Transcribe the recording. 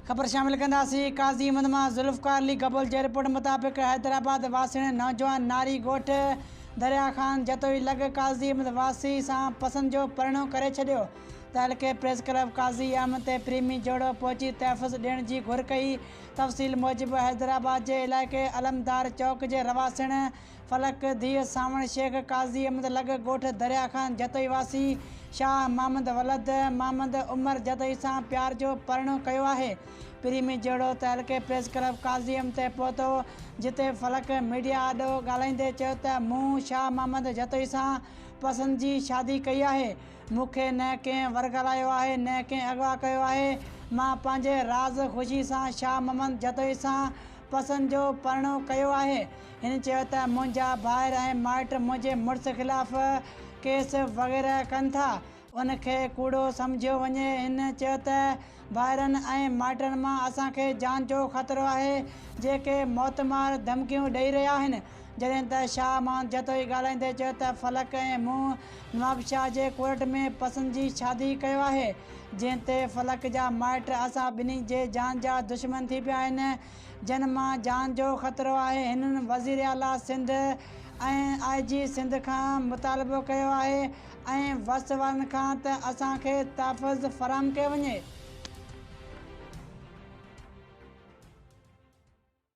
खबर शामिल कंदासीं। काज़ी मुंदमा ज़ुल्फ़कार अली कबूल जे रिपोर्ट मुताबिक़ हैदराबाद वासिण नौजवान नारी ॻोठ दरिया ख़ान जतोई लॻ काज़ी अहमद वासी सां पसंदि जो परिणो करे छॾियो। तहलके प्रेस क्लब काज़ी अहमद ते प्रेमी जोड़ो पहुची तहफ़्फ़ुज़ ॾियण जी घुर कई। तफ़सील मूजिबि हैदराबाद जे इलाइक़े अलमदार चौक जे रवासिण फलक धीअ सावण शेख काज़ी अहमद लॻ ॻोठ दरिया ख़ान जतोई वासी शाह महमद वलद महमद उमर जतोई सां प्यार जो परिणो कयो आहे। प्रेमी जोड़ो तहलके प्रेस क्लब काज़ी अहमद ते पहुतो, जिते फलक मीडिया आॾो ॻाल्हाईंदे चयो त मूं शाह महमद जतोई सां पसंदि जी शादी कई आहे। मूंखे न कंहिं वरगलायो आहे न कंहिं अगवा कयो आहे। मां पंहिंजे राज़ ख़ुशी सां शाह महमद जतोई सां पसंदि जो परिणो कयो आहे। हिन चयो त मुंहिंजा भाउर ऐं माइट मुंहिंजे मुड़ुस ख़िलाफ़ केस वग़ैरह कनि था, उनखे कूड़ो सम्झियो वञे। हिन चयो त भाउरनि ऐं माइटनि मां असांखे जान जो ख़तरो आहे, जेके मौतमार धमकियूं ॾेई रहिया आहिनि। जॾहिं त शाह महमद जतोई ॻाल्हाईंदे चयो त फलक ऐं मूं नवाबशाह जे कोर्ट में पसंदि जी शादी कयो आहे, जंहिं ते फलक जा माइट असां ॿिन्ही जे जान जा दुश्मन थी पिया आहिनि, जन मां जान जो ख़तरो आहे। हिननि वज़ीर आला सिंध ऐं IG सिंध खां मुतालबो कयो आहे ऐं वस वारनि खां त असांखे तहफ़्फ़ुज़ फ़राहम कयो वञे।